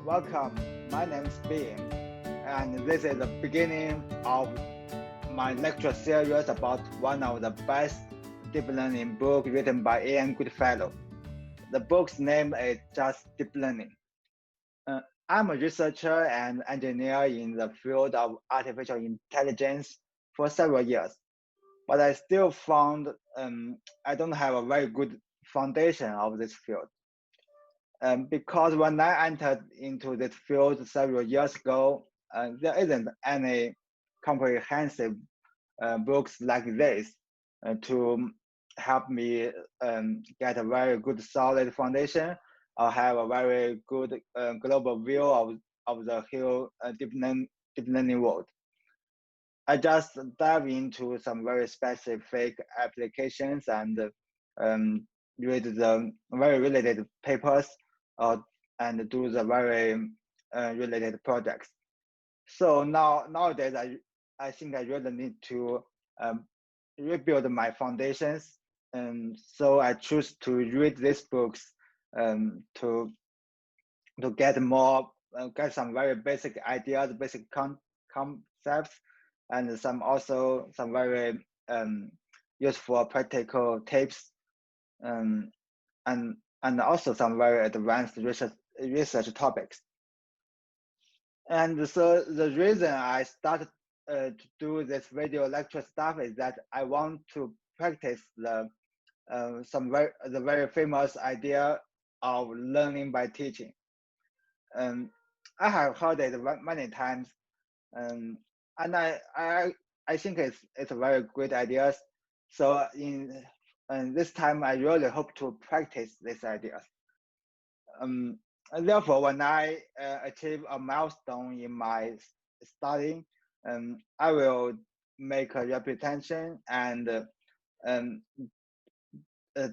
Welcome. My name is Ian, and this is the beginning of my lecture series about one of the best deep learning books written by Ian Goodfellow. The book's name is just Deep Learning. I'm a researcher and engineer in the field of artificial intelligence for several years, but I still found I don't have a very good foundation of this field. Because when I entered into this field several years ago, there isn't any comprehensive books like this to help me get a very good solid foundation or have a very good global view of the whole deep learning world. I just dive into some very specific applications and read the very related papers and do the very related projects. So nowadays, I think I really need to rebuild my foundations, and so I choose to read these books to get more get some very basic ideas, basic concepts, and some very useful practical tips, um, and also some very advanced research topics. And so the reason I started to do this video lecture stuff is that I want to practice the very famous idea of learning by teaching. I have heard it many times, and I think it's a very good idea. So in this time, I really hope to practice these ideas. And therefore, when I achieve a milestone in my study, I will make a reputation and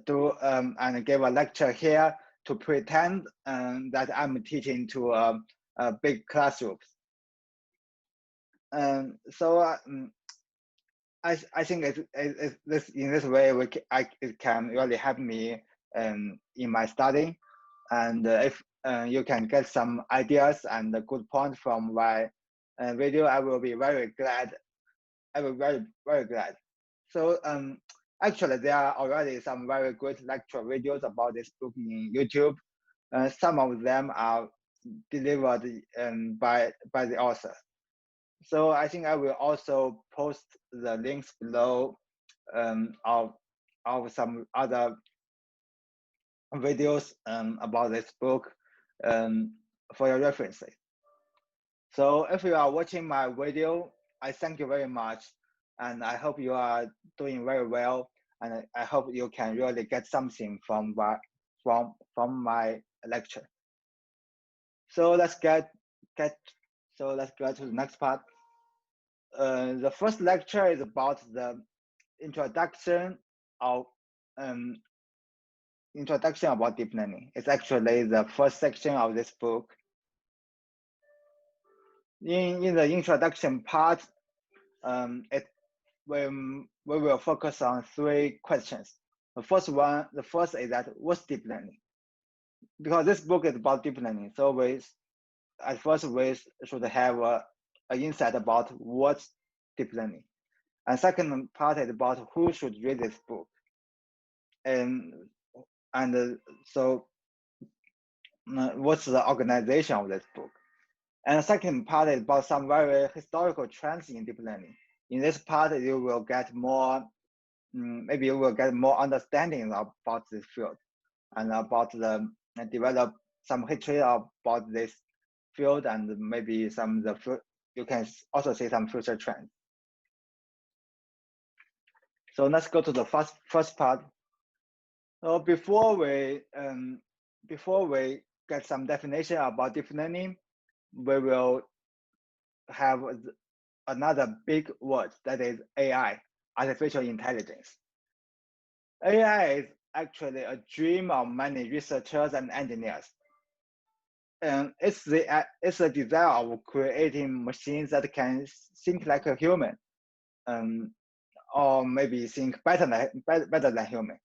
do and give a lecture here to pretend that I'm teaching to a big classrooms. So I think this in this way it can really help me in my study, and if you can get some ideas and a good point from my video, I will be very glad. I will be very glad. So actually, there are already some very good lecture videos about this book in YouTube. Some of them are delivered by the author. So I think I will also post the links below of some other videos about this book for your references. So if you are watching my video, I thank you very much, and I hope you are doing very well, and I hope you can really get something from my lecture. So let's get to the next part. The first lecture is about the introduction about deep learning. It's actually the first section of this book. In the introduction part, we will focus on three questions. The first is that what's deep learning? Because this book is about deep learning, so at first we should have an insight about what's deep learning. And second part is about who should read this book. And so what's the organization of this book? And the second part is about some very historical trends in deep learning. In this part, you will get more, maybe you will get more understanding about this field and about develop some history about this field, and maybe you can also see some future trends. So let's go to the first part. So before we get some definition about deep learning, we will have another big word, that is AI, artificial intelligence. AI is actually a dream of many researchers and engineers. And it's the desire of creating machines that can think like a human, or maybe think better than human.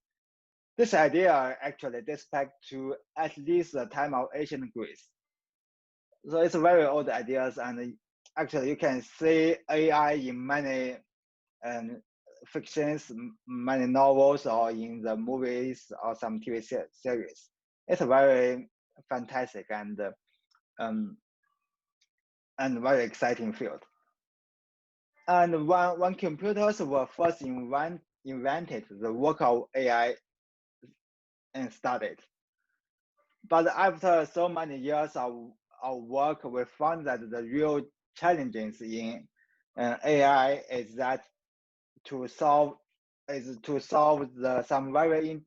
This idea actually dates back to at least the time of ancient Greece. So it's very old ideas, and actually you can see AI in many fictions, many novels, or in the movies or some TV series. It's a very fantastic um, and very exciting field. And when computers were first invented, the work of AI and started. But after so many years of work, we found that the real challenges in AI is that to solve some very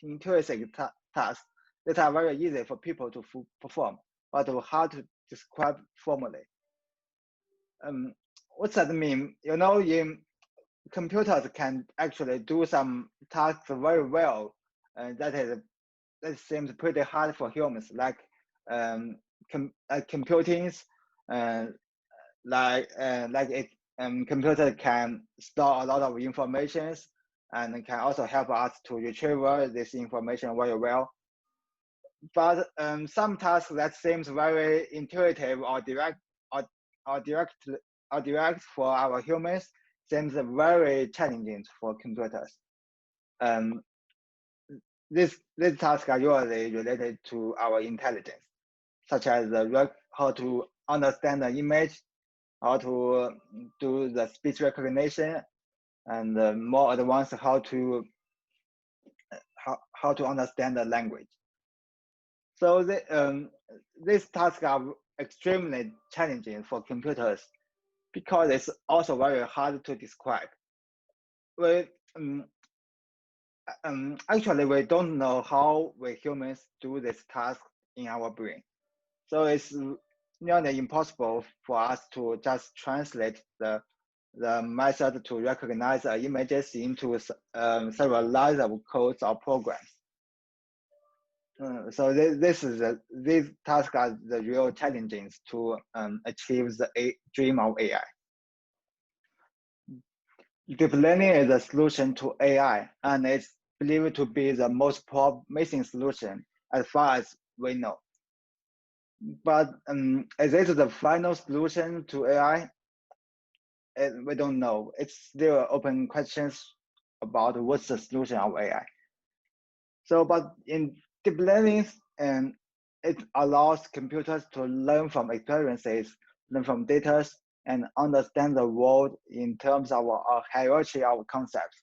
intuitive tasks that are very easy for people to perform, but hard to describe formally. What's that mean? In computers can actually do some tasks very well, and that seems pretty hard for humans, like computing, uh, computer can store a lot of information and can also help us to retrieve this information very well. But some tasks that seems very intuitive or direct or direct or direct for our humans seems very challenging for computers. Um, these tasks are usually related to our intelligence, such as how to understand the image, how to do the speech recognition, and more advanced how to understand the language. So these tasks are extremely challenging for computers because it's also very hard to describe. We actually we don't know how we humans do this task in our brain. So it's nearly impossible for us to just translate the method to recognize images into several lines of codes or programs. So these tasks are the real challenges to achieve the dream of AI. Deep learning is a solution to AI, and it's believed to be the most promising solution as far as we know. But is it the final solution to AI? We don't know. It's still open questions about what's the solution of AI. So, but in deep learning, and it allows computers to learn from experiences, learn from data, and understand the world in terms of a hierarchy of concepts,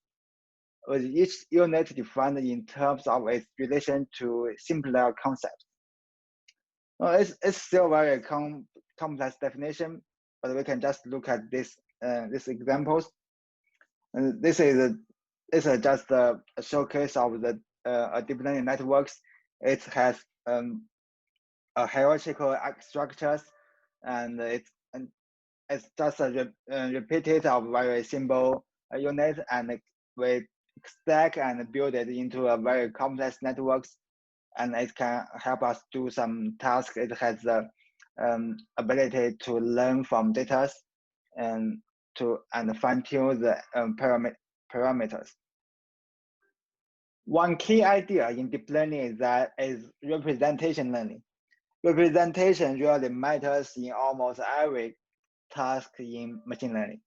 with each unit defined in terms of its relation to simpler concepts. It's still very complex definition, but we can just look at these examples. And this is just a showcase of the deep learning networks. It has a hierarchical structures, and it's just a repeated of very simple unit, and we stack and build it into a very complex networks, and it can help us do some tasks. It has the ability to learn from data and fine tune the parameters. One key idea in deep learning is representation learning. Representation really matters in almost every task in machine learning.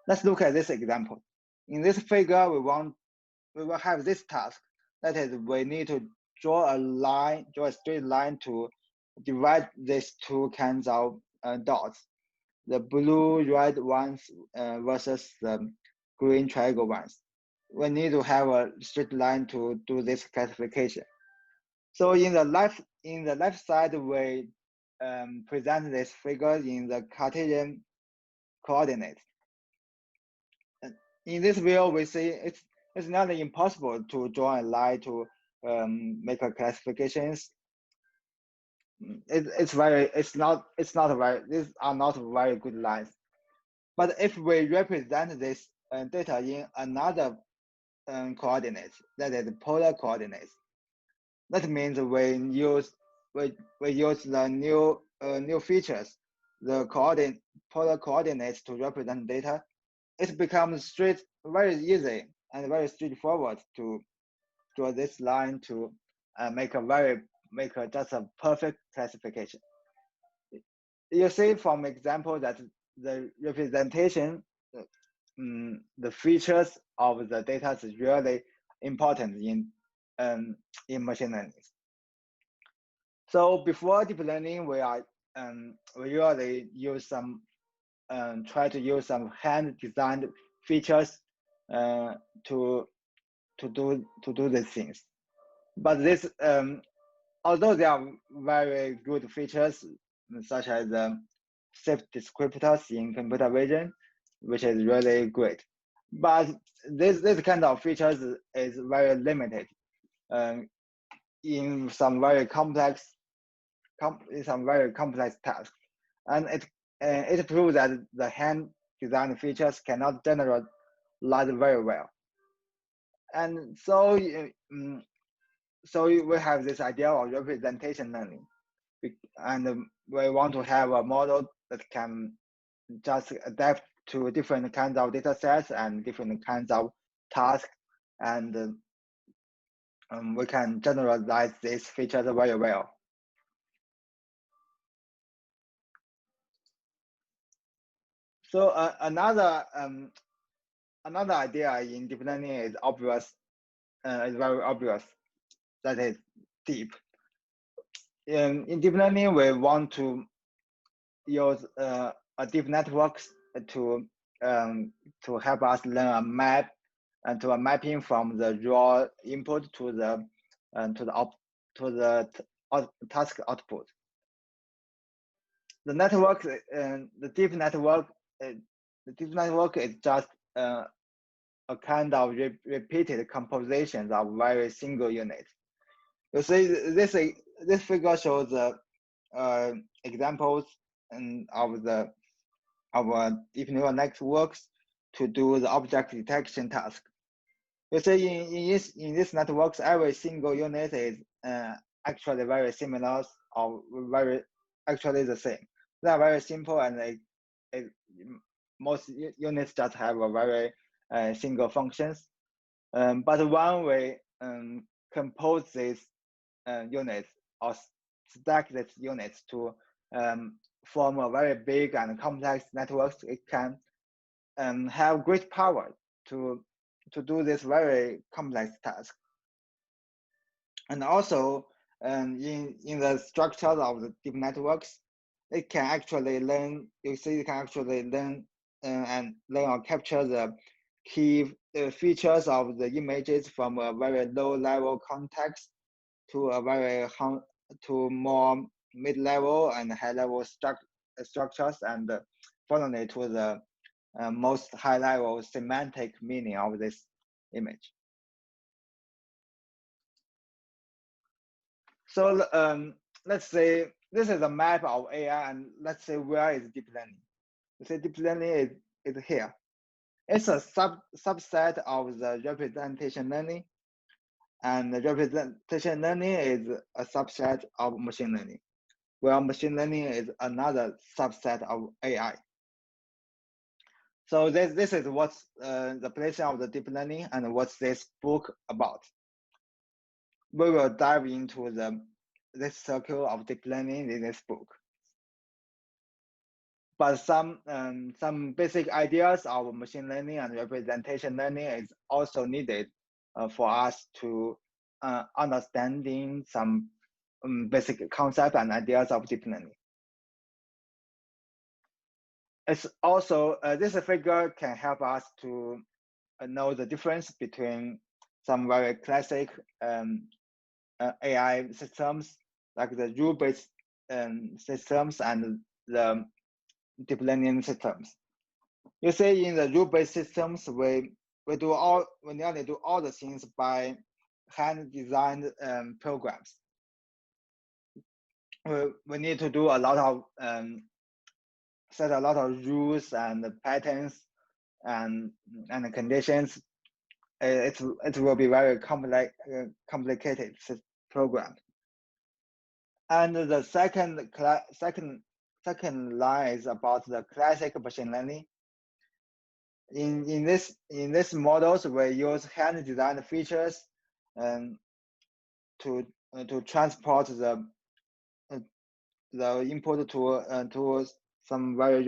Let's look at this example. In this figure, we will have this task. That is, we need to draw a straight line to divide these two kinds of dots, the blue-red ones versus the green triangle ones. We need to have a straight line to do this classification. So in the left side, we present this figure in the Cartesian coordinates. In this view, we see it's not impossible to draw a line to make a classifications. These are not very good lines. But if we represent this data in another coordinates, that is polar coordinates, that means we use the new features, the polar coordinates to represent data. It becomes very easy and very straightforward to draw this line to make just a perfect classification. You see from example that the representation, the features of the data is really important in machine learning. So before deep learning, we usually use some try to use some hand designed features to do these things. But this although they are very good features, such as safe descriptors in computer vision, which is really great. But this kind of features is very limited in some very complex tasks, and it proves that the hand design features cannot generalize very well. And so so we have this idea of representation learning, and we want to have a model that can just adapt to different kinds of data sets and different kinds of tasks, and we can generalize these features very well. So another idea in deep learning is obvious, is very obvious, that is deep. In deep learning, we want to use a deep networks to help us learn a map and to a mapping from the raw input to the task output. The network, the deep network is just a kind of repeated compositions of very single units. You see, this figure shows examples of our deep neural networks to do the object detection task. You see, in these networks, every single unit is actually very similar or very actually the same. They are very simple, and most units just have a very single functions. But when we compose these units or stack these units to form a very big and complex networks, it can have great power to do this very complex task. And also in the structures of the deep networks, it can actually learn. You see, it can actually learn and learn or capture the key features of the images from a very low level context to a very to more mid-level and high-level structures, and finally to the most high-level semantic meaning of this image. So let's say this is a map of AI, and let's say where is deep learning? Let's say deep learning is here. It's a subset of the representation learning, and the representation learning is a subset of machine learning, where machine learning is another subset of AI. So this is what's the place of the deep learning and what's this book about. We will dive into this circle of deep learning in this book. But some basic ideas of machine learning and representation learning is also needed for us to understanding some basic concepts and ideas of deep learning. It's also, this figure can help us to know the difference between some very classic AI systems, like the rule-based systems and the deep learning systems. You see, in the rule-based systems, we nearly do all the things by hand-designed programs. We need to do a lot of set a lot of rules and patterns and conditions. It will be very complicated program. And the second line is about the classic machine learning. In this models, we use hand designed features to transport the input to some very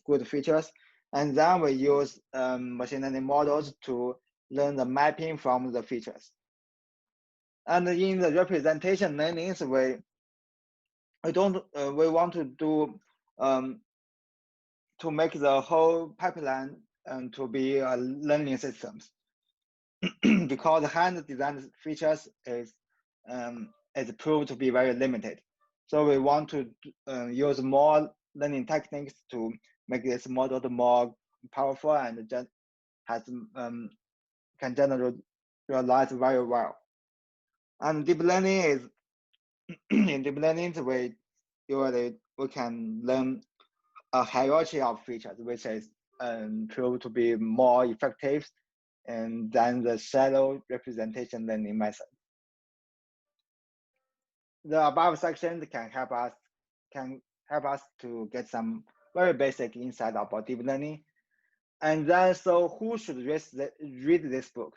good features, and then we use machine learning models to learn the mapping from the features. And in the representation learnings, we want to do to make the whole pipeline to be learning systems because hand designed features is proved to be very limited. So we want to use more learning techniques to make this model more powerful and has can generalize very well. And deep learning is in deep learning we can learn a hierarchy of features, which is proved to be more effective than the shallow representation learning method. The above sections can help us to get some very basic insight about deep learning. And then, so who should read this book?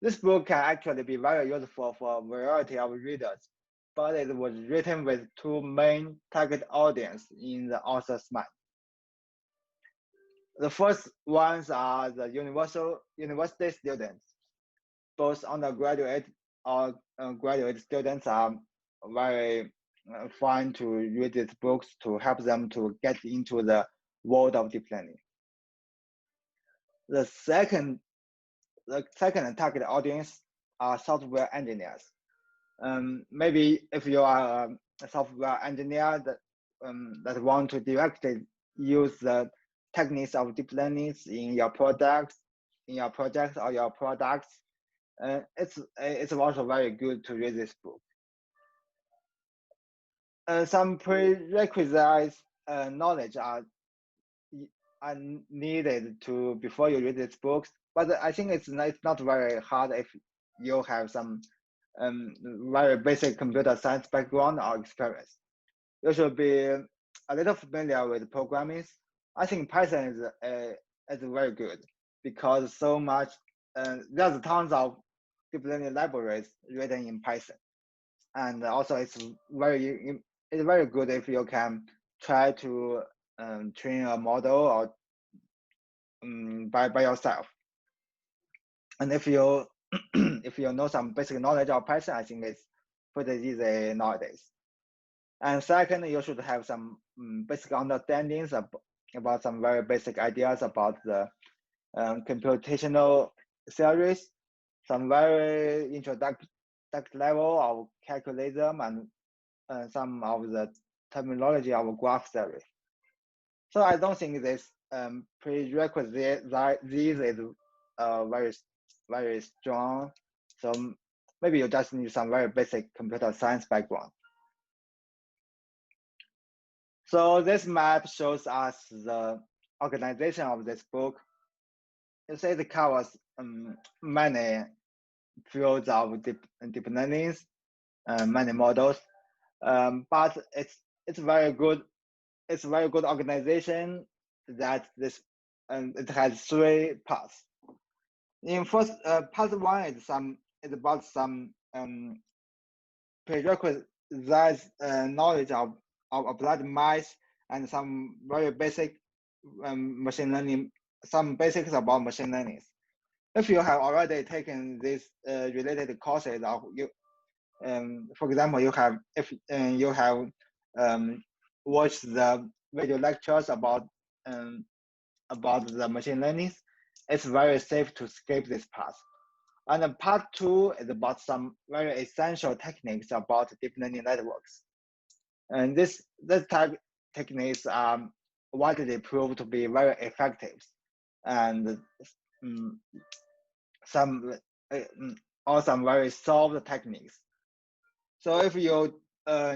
This book can actually be very useful for a variety of readers, but it was written with two main target audience in the author's mind. The first ones are the university students. Both undergraduate or graduate students are very fine to read these books to help them to get into the world of deep learning. The second target audience are software engineers. Maybe if you are a software engineer that want to directly use the techniques of deep learning in your projects or your products, it's also very good to read this book. Some prerequisites knowledge are needed to before you read these books, but I think it's not very hard if you have some very basic computer science background or experience. You should be a little familiar with programming. I think Python is very good because so much there's tons of deep learning libraries written in Python, and also it's very good if you can try to train a model or by yourself. And if you if you know some basic knowledge of Python, I think it's pretty easy nowadays. And second, you should have some basic understandings about some very basic ideas about the computational theories, some very introductory level of calculism, and some of the terminology of graph theory. So I don't think this prerequisite these is very strong. So maybe you just need some very basic computer science background. So this map shows us the organization of this book. You see it covers many fields of deep learning, many models, but it's very good. It's a very good organization that it has three parts. In first part one is about some prerequisite knowledge of applied math and some very basic machine learning, some basics about machine learning. If you have already taken these related courses, or you, for example, you have watched the video lectures about the machine learning, it's very safe to skip this part. And then part two is about some very essential techniques about deep learning networks. And this type techniques are widely proved to be very effective, and some very solved techniques. So if you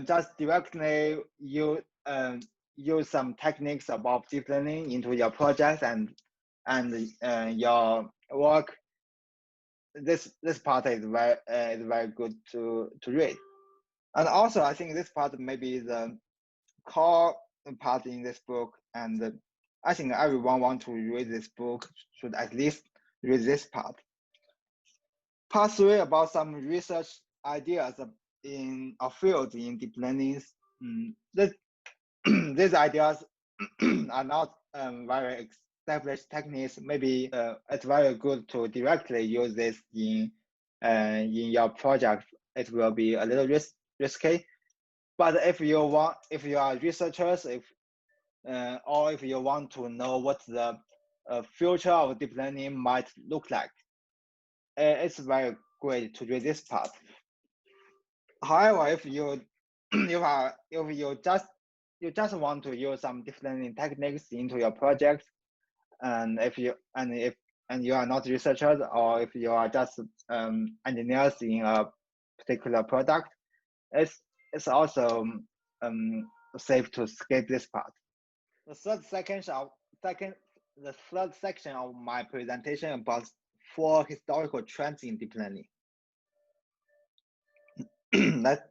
just directly use some techniques about deep learning into your project and your work, this part is very good to read. And also I think this part may be the core part in this book, and I think everyone want to read this book should at least read this part. Part three about some research ideas in a field in deep learning These ideas are not very established techniques. Maybe it's very good to directly use this in your project. It will be a little risky. But if you are researchers, or if you want to know what the future of deep learning might look like, it's very great to read this part. However, if you if you just want to use some deep learning techniques into your project, and if you are not researchers, or if you are just engineers in a particular product, it's also safe to skip this part. The third section of my presentation about 4 historical trends in deep learning. That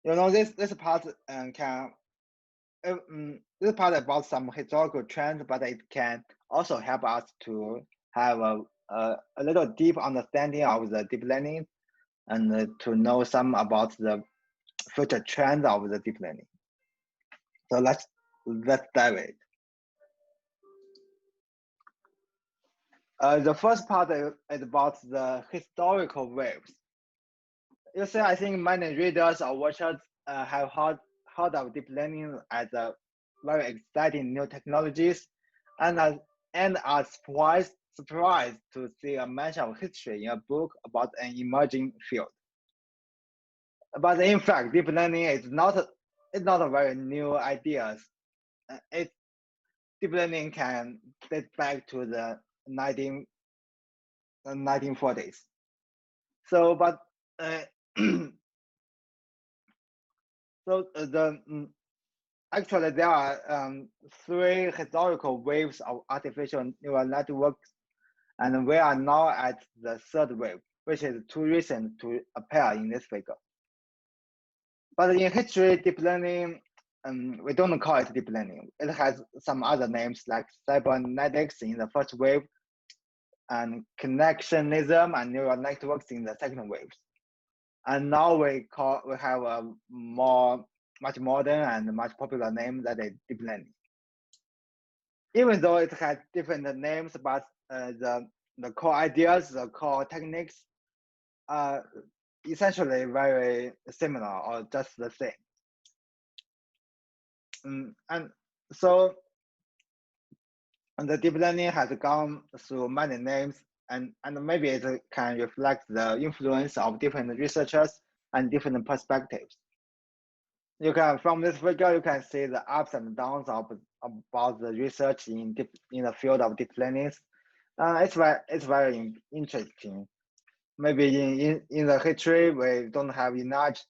this part this part about some historical trends, but it can also help us to have a little deep understanding of the deep learning and to know some about the future trends of the deep learning. So let's dive it. The first part is about the historical waves. You see, I think many readers or watchers have heard of deep learning as a very exciting new technologies, and are surprised to see a mention of history in a book about an emerging field. But in fact, deep learning is not a very new idea. Deep learning can date back to the 1940s. So, but actually there are 3 historical waves of artificial neural networks, and we are now at the 3rd wave, which is too recent to appear in this figure. But in history, deep learning, we don't call it deep learning. It has some other names like cybernetics in the 1st wave, and connectionism and neural networks in the 2nd wave. And now we have a much modern and much popular name, that is deep learning. Even though it has different names, but the core ideas, the core techniques are essentially very similar or just the same. And so the deep learning has gone through many names, and maybe it can reflect the influence of different researchers and different perspectives. You can, from this figure, you can see the ups and downs about the research in the field of deep learning. It's very interesting. Maybe in the history, we don't have enough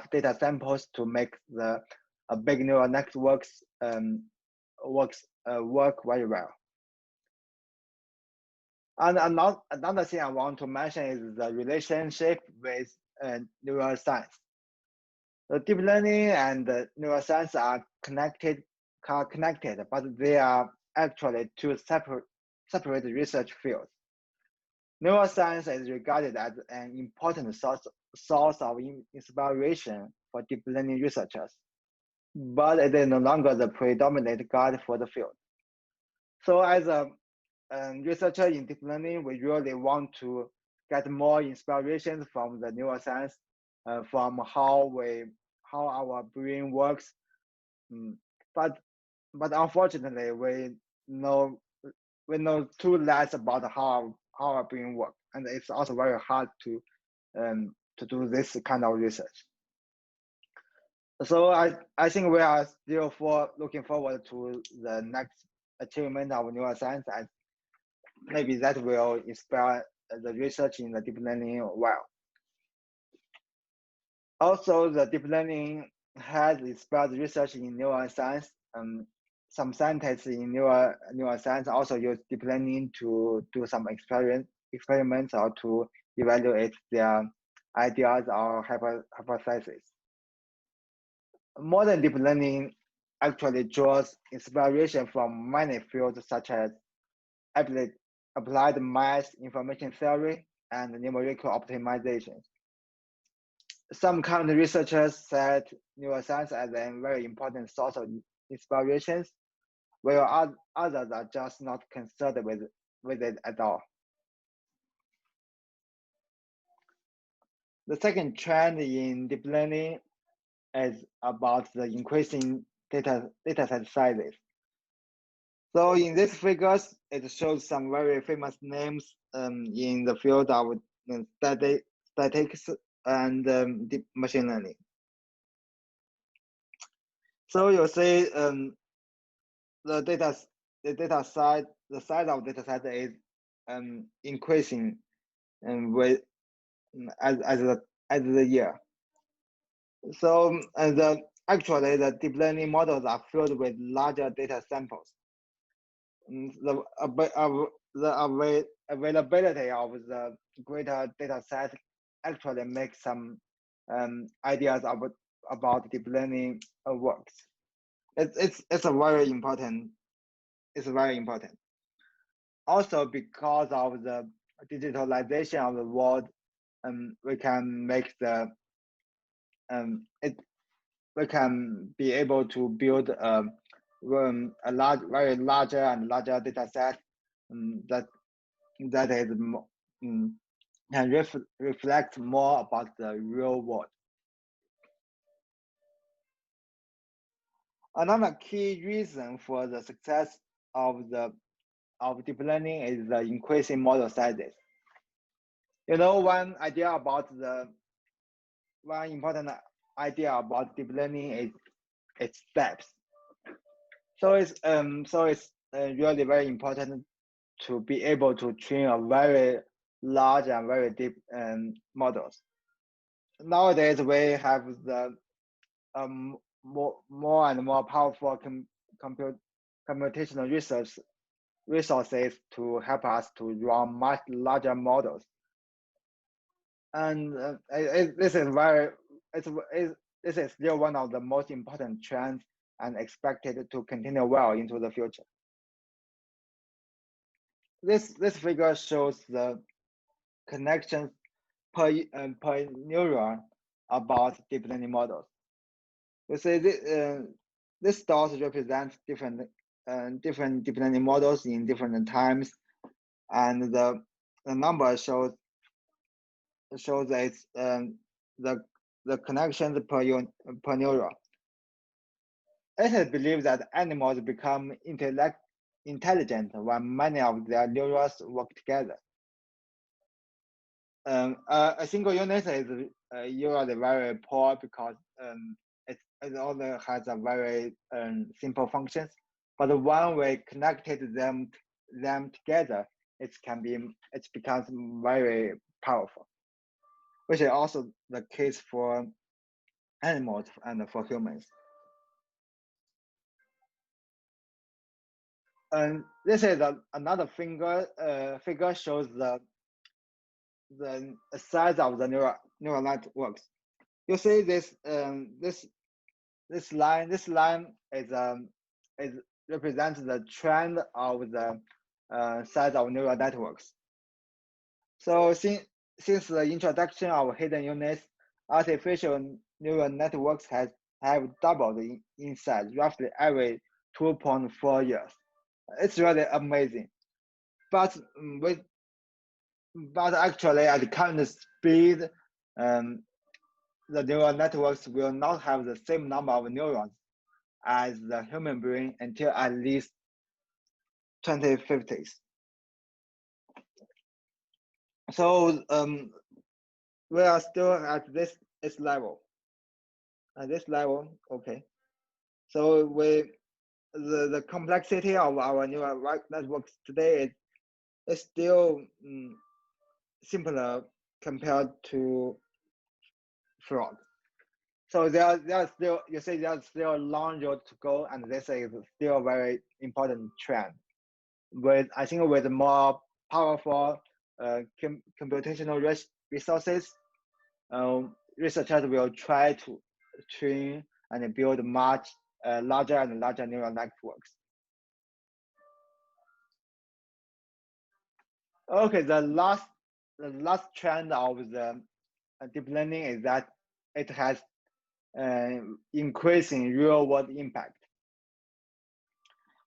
data samples to make the big neural networks work very well. And another thing I want to mention is the relationship with neuroscience. The deep learning and neuroscience are connected, but they are actually 2 separate research fields. Neuroscience is regarded as an important source of inspiration for deep learning researchers, but it is no longer the predominant guide for the field. So as a researcher in deep learning, we really want to get more inspirations from the neuroscience, from how our brain works. But unfortunately, we know too less about how our brain works, and it's also very hard to do this kind of research. So I think we are still looking forward to the next achievement of neuroscience, and maybe that will inspire the research in the deep learning well. Also, the deep learning has inspired research in neuroscience. Some scientists in neuroscience also use deep learning to do some experiments or to evaluate their ideas or hypotheses. Modern deep learning actually draws inspiration from many fields such as applied math, information theory, and numerical optimization. Some current researchers set neuroscience as a very important source of inspirations, while others are just not concerned with it at all. The second trend in deep learning is about the increasing dataset sizes. So in these figures, it shows some very famous names in the field of statistics and deep machine learning. So you see the size of data set is increasing with as the year. So actually the deep learning models are filled with larger data samples. The availability of the greater data set actually makes some ideas about deep learning works. It's very important. It's very important. Also, because of the digitalization of the world, we can make the we can be able to build a very larger and larger data set that is can reflect more about the real world. Another key reason for the success of deep learning is the increasing model sizes. You know, one important idea about deep learning is its depth. So it's really very important to be able to train a very large and very deep models. Nowadays we have the more and more powerful computational resources to help us to run much larger models. And this is still one of the most important trends and expected to continue well into the future. This figure shows the connections per neuron about deep learning models. You see, this dots represent different deep learning models in different times, and the number shows it's the connections per neuron. It is believed that animals become intelligent when many of their neurons work together. A single unit is usually very poor because it only has a very simple functions. But when we connected them together, it becomes very powerful, which is also the case for animals and for humans. And this is another figure shows the size of the neural networks. You see this line is represents the trend of the size of neural networks. So since the introduction of hidden units, artificial neural networks have doubled in size roughly every 2.4 years. It's really amazing. But actually at the current speed, the neural networks will not have the same number of neurons as the human brain until at least 2050s. So we are still at this level. At this level, okay. So the complexity of our neural networks today is still simpler compared to frog. So there's still a long road to go, and this is still a very important trend. I think with more powerful computational resources, researchers will try to train and build much larger and larger neural networks. Okay, the last trend of the deep learning is that it has increasing real-world impact.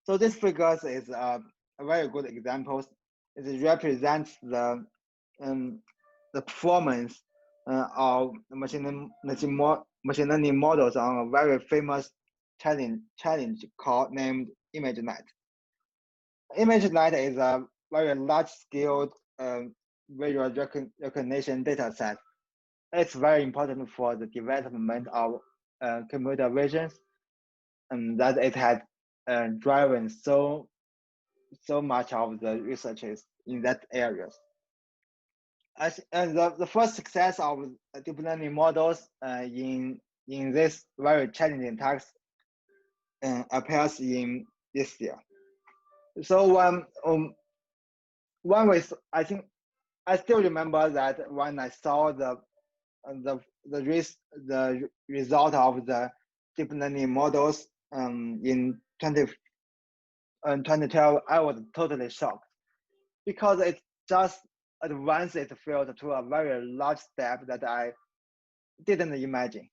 So this figure is a very good example. It represents the performance of machine learning models on a very famous challenge named ImageNet. ImageNet is a very large-scale visual recognition data set. It's very important for the development of computer vision, and that it has driven so much of the researches in that areas. And the first success of deep learning models in this very challenging task appears in this year. So one way, I think I still remember that when I saw the result of the deep learning models in 2012, I was totally shocked because it just advanced its field to a very large step that I didn't imagine.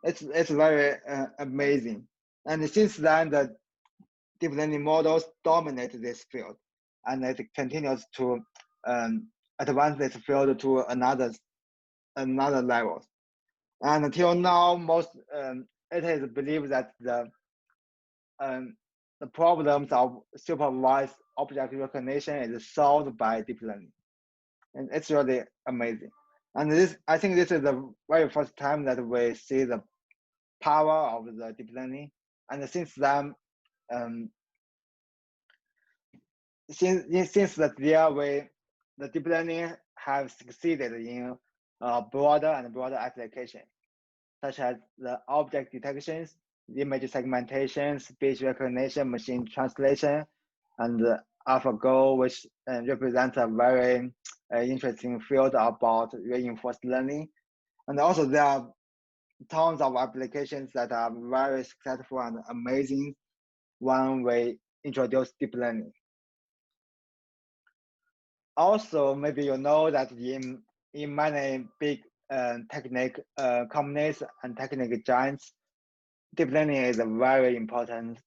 It's very amazing. And since then, the deep learning models dominate this field, and it continues to advance this field to another level. And until now, it is believed that the problems of supervised object recognition is solved by deep learning, and it's really amazing. And I think this is the very first time that we see the power of the deep learning. And since then, since that year, the deep learning have succeeded in broader and broader applications, such as the object detections, image segmentation, speech recognition, machine translation, and AlphaGo, which represents a very interesting field about reinforced learning. And also there are tons of applications that are very successful and amazing when we introduce deep learning. Also, maybe you know that in many big technique companies and technique giants, deep learning is a very important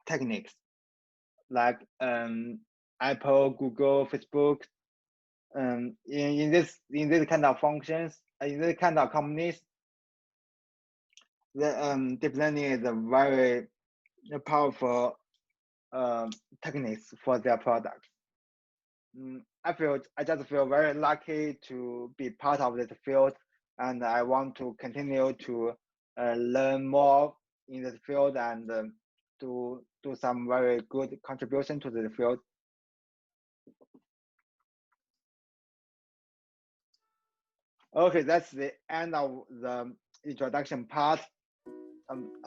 techniques, like Apple, Google, Facebook. In this kind of functions, in this kind of companies, the deep learning is a very powerful techniques for their products. I just feel very lucky to be part of this field, and I want to continue to learn more in this field and do some very good contribution to the field. Okay, that's the end of the introduction part.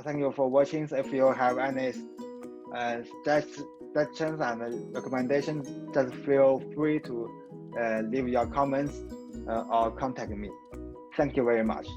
Thank you for watching. If you have any suggestions and recommendations, just feel free to leave your comments or contact me. Thank you very much.